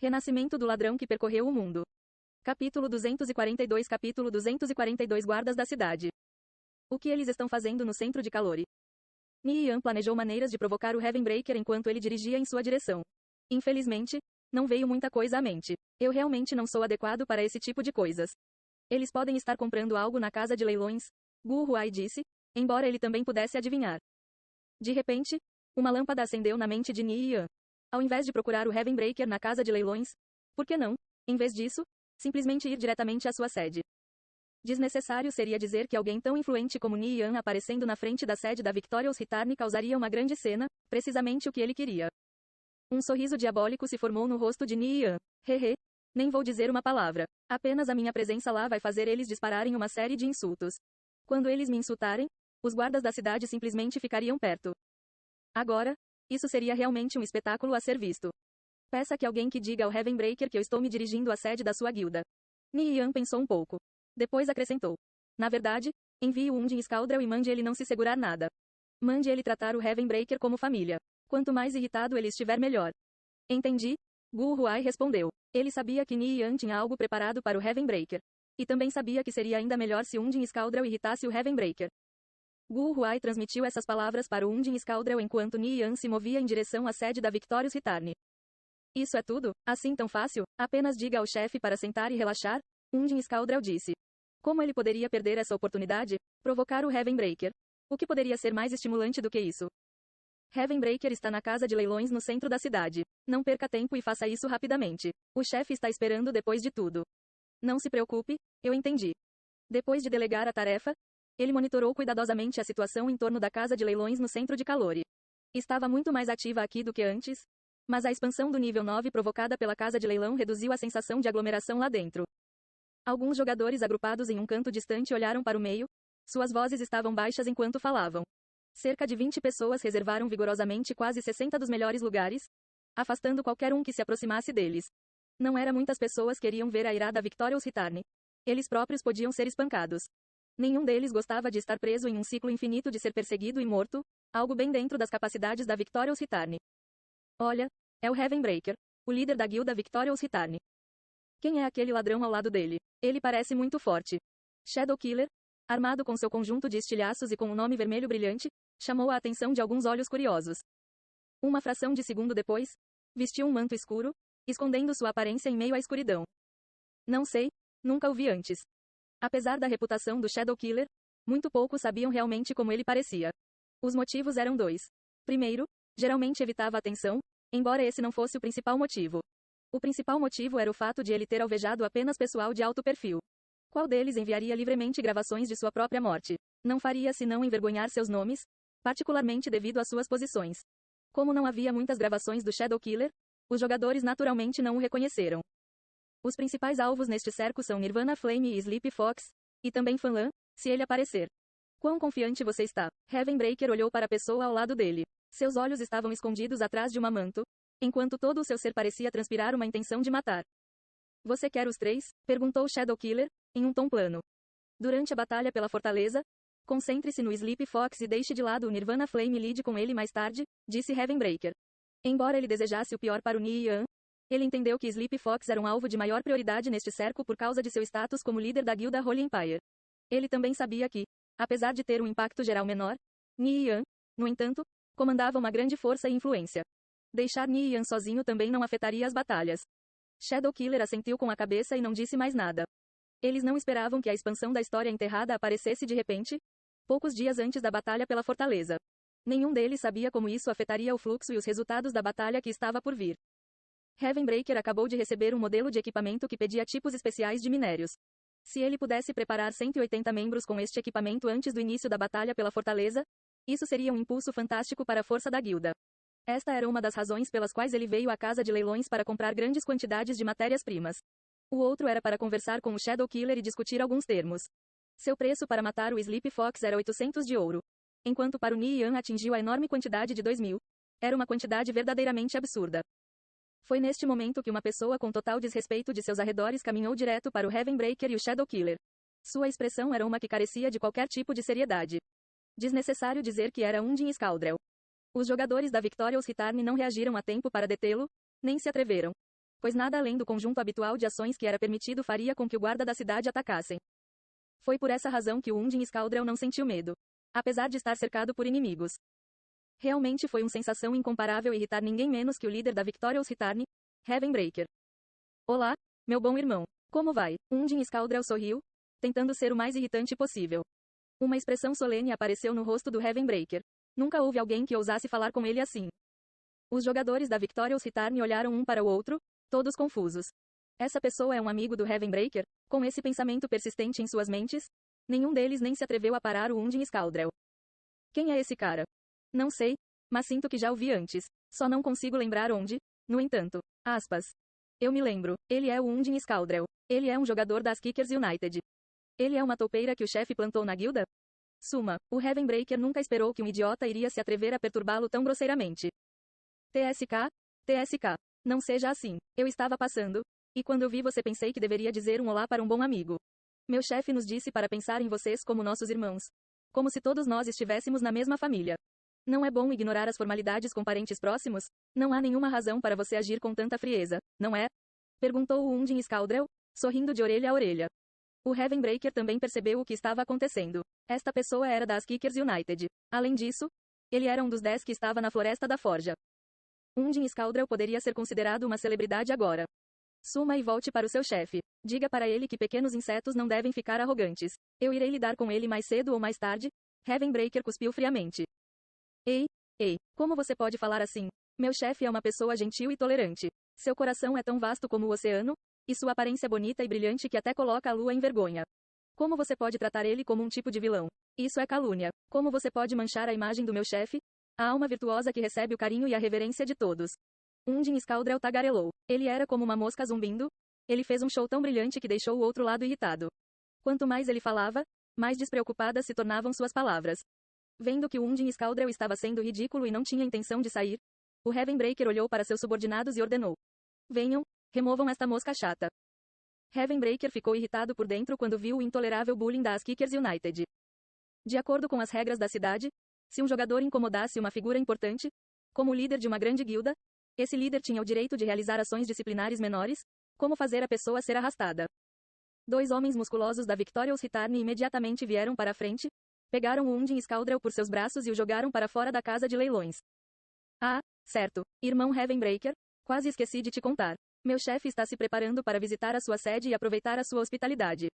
Renascimento do ladrão que percorreu o mundo. Capítulo 242. Capítulo 242. Guardas da cidade. O que eles estão fazendo no centro de Calore? Nian planejou maneiras de provocar o Heavenbreaker enquanto ele dirigia em sua direção. Infelizmente, não veio muita coisa à mente. Eu realmente não sou adequado para esse tipo de coisas. Eles podem estar comprando algo na casa de leilões, Gu Huai disse, embora ele também pudesse adivinhar. De repente, uma lâmpada acendeu na mente de Nian. Ao invés de procurar o Heavenbreaker na casa de leilões, por que não, em vez disso, simplesmente ir diretamente à sua sede? Desnecessário seria dizer que alguém tão influente como Nian aparecendo na frente da sede da Victorious Return causaria uma grande cena, precisamente o que ele queria. Um sorriso diabólico se formou no rosto de Nian. Hehe. Nem vou dizer uma palavra. Apenas a minha presença lá vai fazer eles dispararem uma série de insultos. Quando eles me insultarem, os guardas da cidade simplesmente ficariam perto. Agora, isso seria realmente um espetáculo a ser visto. Peça que alguém que diga ao Heavenbreaker que eu estou me dirigindo à sede da sua guilda. Nian pensou um pouco. Depois acrescentou. Na verdade, envie o Undin Scaldrel e mande ele não se segurar nada. Mande ele tratar o Heavenbreaker como família. Quanto mais irritado ele estiver melhor. Entendi, Gu Huai respondeu. Ele sabia que Nian tinha algo preparado para o Heavenbreaker. E também sabia que seria ainda melhor se Undin Scaldrel irritasse o Heavenbreaker. Gu Huai transmitiu essas palavras para o Undin Scaldrel enquanto Nian se movia em direção à sede da Victorious Return. Isso é tudo? Assim tão fácil? Apenas diga ao chefe para sentar e relaxar? Undin Scaldrel disse. Como ele poderia perder essa oportunidade? Provocar o Heavenbreaker. O que poderia ser mais estimulante do que isso? Heavenbreaker está na casa de leilões no centro da cidade. Não perca tempo e faça isso rapidamente. O chefe está esperando depois de tudo. Não se preocupe, eu entendi. Depois de delegar a tarefa, ele monitorou cuidadosamente a situação em torno da casa de leilões no centro de Calore. Estava muito mais ativa aqui do que antes, mas a expansão do nível 9 provocada pela casa de leilão reduziu a sensação de aglomeração lá dentro. Alguns jogadores agrupados em um canto distante olharam para o meio, suas vozes estavam baixas enquanto falavam. Cerca de 20 pessoas reservaram vigorosamente quase 60 dos melhores lugares, afastando qualquer um que se aproximasse deles. Não era muitas pessoas queriam ver a irada Victorious Return. Eles próprios podiam ser espancados. Nenhum deles gostava de estar preso em um ciclo infinito de ser perseguido e morto, algo bem dentro das capacidades da Victorious Return. Olha, é o Heavenbreaker, o líder da guilda Victorious Return. Quem é aquele ladrão ao lado dele? Ele parece muito forte. Shadow Killer, armado com seu conjunto de estilhaços e com um nome vermelho brilhante, chamou a atenção de alguns olhos curiosos. Uma fração de segundo depois, vestiu um manto escuro, escondendo sua aparência em meio à escuridão. Não sei, nunca o vi antes. Apesar da reputação do Shadow Killer, muito poucos sabiam realmente como ele parecia. Os motivos eram dois. Primeiro, geralmente evitava atenção, embora esse não fosse o principal motivo. O principal motivo era o fato de ele ter alvejado apenas pessoal de alto perfil. Qual deles enviaria livremente gravações de sua própria morte? Não faria senão envergonhar seus nomes, particularmente devido às suas posições. Como não havia muitas gravações do Shadow Killer, os jogadores naturalmente não o reconheceram. Os principais alvos neste cerco são Nirvana Flame e Sleepy Fox, e também Fanlan, se ele aparecer. Quão confiante você está? Heavenbreaker olhou para a pessoa ao lado dele. Seus olhos estavam escondidos atrás de uma manto, enquanto todo o seu ser parecia transpirar uma intenção de matar. Você quer os três? Perguntou Shadow Killer, em um tom plano. Durante a batalha pela fortaleza, concentre-se no Sleepy Fox e deixe de lado o Nirvana Flame e lide com ele mais tarde, disse Heavenbreaker. Embora ele desejasse o pior para o Nian, ele entendeu que Sleepy Fox era um alvo de maior prioridade neste cerco por causa de seu status como líder da guilda Holy Empire. Ele também sabia que, apesar de ter um impacto geral menor, Nian, no entanto, comandava uma grande força e influência. Deixar Nian sozinho também não afetaria as batalhas. Shadow Killer assentiu com a cabeça e não disse mais nada. Eles não esperavam que a expansão da história enterrada aparecesse de repente, poucos dias antes da batalha pela fortaleza. Nenhum deles sabia como isso afetaria o fluxo e os resultados da batalha que estava por vir. Heavenbreaker acabou de receber um modelo de equipamento que pedia tipos especiais de minérios. Se ele pudesse preparar 180 membros com este equipamento antes do início da batalha pela fortaleza, isso seria um impulso fantástico para a força da guilda. Esta era uma das razões pelas quais ele veio à casa de leilões para comprar grandes quantidades de matérias-primas. O outro era para conversar com o Shadow Killer e discutir alguns termos. Seu preço para matar o Sleepy Fox era 800 de ouro. Enquanto para o Nian atingiu a enorme quantidade de 2.000. Era uma quantidade verdadeiramente absurda. Foi neste momento que uma pessoa com total desrespeito de seus arredores caminhou direto para o Heavenbreaker e o Shadow Killer. Sua expressão era uma que carecia de qualquer tipo de seriedade. Desnecessário dizer que era Undin Scaldrel. Os jogadores da Victorious Return não reagiram a tempo para detê-lo, nem se atreveram. pois nada além do conjunto habitual de ações que era permitido faria com que o guarda da cidade atacassem. Foi por essa razão que o Undin Scaldrell não sentiu medo, apesar de estar cercado por inimigos. Realmente foi uma sensação incomparável irritar ninguém menos que o líder da Victorious Return, Heavenbreaker. Olá, meu bom irmão. Como vai? Undin Scaldrell sorriu, tentando ser o mais irritante possível. Uma expressão solene apareceu no rosto do Heavenbreaker. Nunca houve alguém que ousasse falar com ele assim. Os jogadores da Victorious Return olharam um para o outro, todos confusos. Essa pessoa é um amigo do Heavenbreaker? Com esse pensamento persistente em suas mentes, nenhum deles nem se atreveu a parar o Undin Scaldrell. Quem é esse cara? Não sei, mas sinto que já o vi antes. Só não consigo lembrar onde. No entanto, aspas. Eu me lembro, ele é o Undin Scaldrell. Ele é um jogador das Kickers United. Ele é uma toupeira que o chefe plantou na guilda? Suma, o Heavenbreaker nunca esperou que um idiota iria se atrever a perturbá-lo tão grosseiramente. TSK, TSK. Não seja assim. Eu estava passando, e quando eu vi você pensei que deveria dizer um olá para um bom amigo. Meu chefe nos disse para pensar em vocês como nossos irmãos. Como se todos nós estivéssemos na mesma família. Não é bom ignorar as formalidades com parentes próximos? Não há nenhuma razão para você agir com tanta frieza, não é? Perguntou o Undin Scaldrell, sorrindo de orelha a orelha. O Heavenbreaker também percebeu o que estava acontecendo. Esta pessoa era das Kickers United. Além disso, ele era um dos 10 que estava na Floresta da Forja. Undin Scaldrell poderia ser considerado uma celebridade agora. Suma e volte para o seu chefe. Diga para ele que pequenos insetos não devem ficar arrogantes. Eu irei lidar com ele mais cedo ou mais tarde. Heavenbreaker cuspiu friamente. Ei, como você pode falar assim? Meu chefe é uma pessoa gentil e tolerante. Seu coração é tão vasto como o oceano, e sua aparência bonita e brilhante que até coloca a lua em vergonha. Como você pode tratar ele como um tipo de vilão? Isso é calúnia. Como você pode manchar a imagem do meu chefe? A alma virtuosa que recebe o carinho e a reverência de todos. Undin Scaldrell tagarelou. Ele era como uma mosca zumbindo. Ele fez um show tão brilhante que deixou o outro lado irritado. Quanto mais ele falava, mais despreocupadas se tornavam suas palavras. Vendo que o Undin Scaldrell estava sendo ridículo e não tinha intenção de sair, o Heavenbreaker olhou para seus subordinados e ordenou. Venham, removam esta mosca chata. Heavenbreaker ficou irritado por dentro quando viu o intolerável bullying das Kickers United. De acordo com as regras da cidade, se um jogador incomodasse uma figura importante, como o líder de uma grande guilda, esse líder tinha o direito de realizar ações disciplinares menores, como fazer a pessoa ser arrastada. 2 homens musculosos da Victorious Return imediatamente vieram para a frente, pegaram o Undin Scaldrell por seus braços e o jogaram para fora da casa de leilões. Ah, certo, irmão Heavenbreaker, quase esqueci de te contar. Meu chefe está se preparando para visitar a sua sede e aproveitar a sua hospitalidade.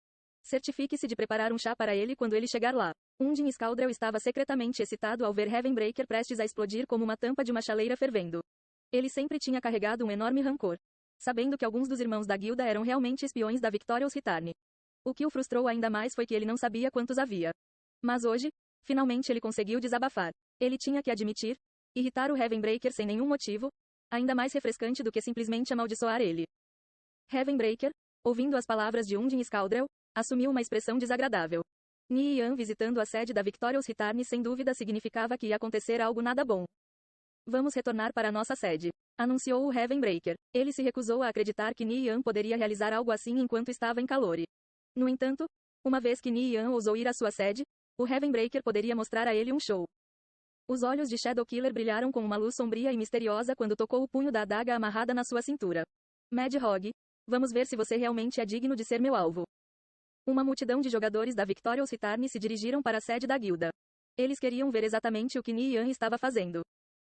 Certifique-se de preparar um chá para ele quando ele chegar lá. Undin Scaldrell estava secretamente excitado ao ver Heavenbreaker prestes a explodir como uma tampa de uma chaleira fervendo. Ele sempre tinha carregado um enorme rancor, sabendo que alguns dos irmãos da guilda eram realmente espiões da Victorious Return. O que o frustrou ainda mais foi que ele não sabia quantos havia. Mas hoje, finalmente ele conseguiu desabafar. Ele tinha que admitir, irritar o Heavenbreaker sem nenhum motivo, ainda mais refrescante do que simplesmente amaldiçoar ele. Heavenbreaker, ouvindo as palavras de Undin Scaldrell, assumiu uma expressão desagradável. Nian visitando a sede da Victorious Return sem dúvida significava que ia acontecer algo nada bom. Vamos retornar para nossa sede, anunciou o Heavenbreaker. Ele se recusou a acreditar que Nian poderia realizar algo assim enquanto estava em Calore. No entanto, uma vez que Nian ousou ir à sua sede, o Heavenbreaker poderia mostrar a ele um show. Os olhos de Shadowkiller brilharam com uma luz sombria e misteriosa quando tocou o punho da adaga amarrada na sua cintura. Mad Hog, vamos ver se você realmente é digno de ser meu alvo. Uma multidão de jogadores da Victorious Return se dirigiram para a sede da guilda. Eles queriam ver exatamente o que Nian estava fazendo.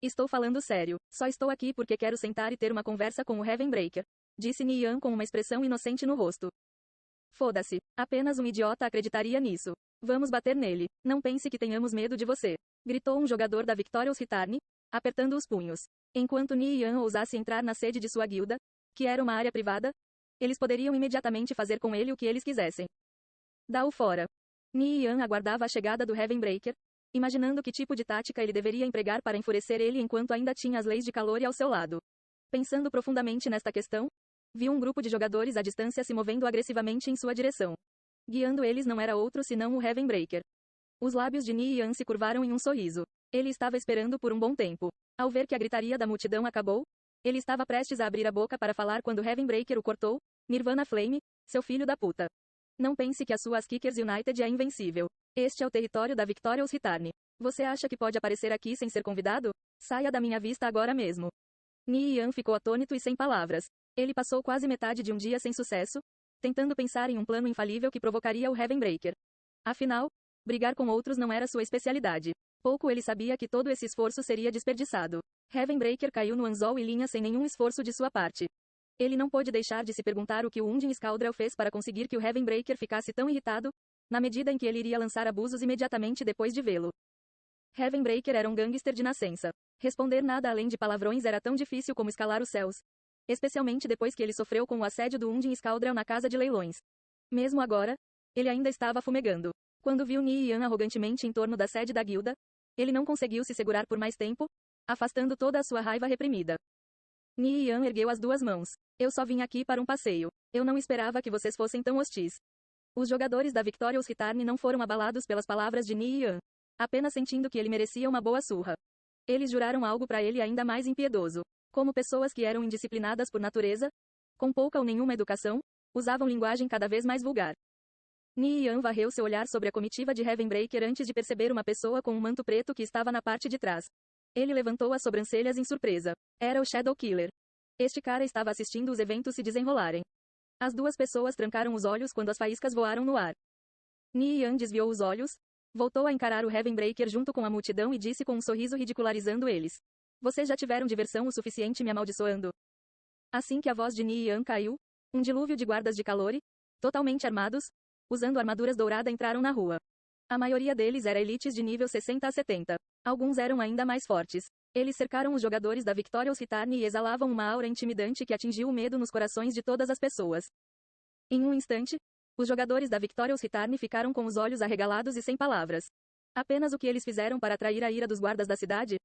Estou falando sério. Só estou aqui porque quero sentar e ter uma conversa com o Heavenbreaker, disse Nian com uma expressão inocente no rosto. Foda-se. Apenas um idiota acreditaria nisso. Vamos bater nele. Não pense que tenhamos medo de você, gritou um jogador da Victorious Return, apertando os punhos. Enquanto Nian ousasse entrar na sede de sua guilda, que era uma área privada, eles poderiam imediatamente fazer com ele o que eles quisessem. Dá-o fora. Nian aguardava a chegada do Heavenbreaker, imaginando que tipo de tática ele deveria empregar para enfurecer ele enquanto ainda tinha as leis de Calore ao seu lado. Pensando profundamente nesta questão, viu um grupo de jogadores à distância se movendo agressivamente em sua direção. Guiando eles não era outro senão o Heavenbreaker. Os lábios de Nian se curvaram em um sorriso. Ele estava esperando por um bom tempo. Ao ver que a gritaria da multidão acabou, ele estava prestes a abrir a boca para falar quando Heavenbreaker o cortou. Nirvana Flame, seu filho da puta. Não pense que a sua Kickers United é invencível. Este é o território da Victorious Return. Você acha que pode aparecer aqui sem ser convidado? Saia da minha vista agora mesmo. Nian ficou atônito e sem palavras. Ele passou quase metade de um dia sem sucesso, tentando pensar em um plano infalível que provocaria o Heavenbreaker. Afinal, brigar com outros não era sua especialidade. Pouco ele sabia que todo esse esforço seria desperdiçado. Heavenbreaker caiu no anzol e linha sem nenhum esforço de sua parte. Ele não pôde deixar de se perguntar o que o Undine Scoundrel fez para conseguir que o Heavenbreaker ficasse tão irritado, na medida em que ele iria lançar abusos imediatamente depois de vê-lo. Heavenbreaker era um gangster de nascença. Responder nada além de palavrões era tão difícil como escalar os céus. Especialmente depois que ele sofreu com o assédio do Undine Scoundrel na casa de leilões. Mesmo agora, ele ainda estava fumegando. Quando viu Nian arrogantemente em torno da sede da guilda, ele não conseguiu se segurar por mais tempo, afastando toda a sua raiva reprimida. Nian ergueu as duas mãos. Eu só vim aqui para um passeio. Eu não esperava que vocês fossem tão hostis. Os jogadores da Victorious Return não foram abalados pelas palavras de Nian, apenas sentindo que ele merecia uma boa surra. Eles juraram algo para ele ainda mais impiedoso. Como pessoas que eram indisciplinadas por natureza, com pouca ou nenhuma educação, usavam linguagem cada vez mais vulgar. Nian varreu seu olhar sobre a comitiva de Heavenbreaker antes de perceber uma pessoa com um manto preto que estava na parte de trás. Ele levantou as sobrancelhas em surpresa. Era o Shadow Killer. Este cara estava assistindo os eventos se desenrolarem. As duas pessoas trancaram os olhos quando as faíscas voaram no ar. Nian desviou os olhos, voltou a encarar o Heavenbreaker junto com a multidão e disse com um sorriso ridicularizando eles. Vocês já tiveram diversão o suficiente me amaldiçoando? Assim que a voz de Nian caiu, um dilúvio de guardas de calore, totalmente armados, usando armaduras douradas entraram na rua. A maioria deles era elites de nível 60 a 70. Alguns eram ainda mais fortes. Eles cercaram os jogadores da Victorious Return e exalavam uma aura intimidante que atingiu o medo nos corações de todas as pessoas. Em um instante, os jogadores da Victorious Return ficaram com os olhos arregalados e sem palavras. Apenas o que eles fizeram para atrair a ira dos guardas da cidade?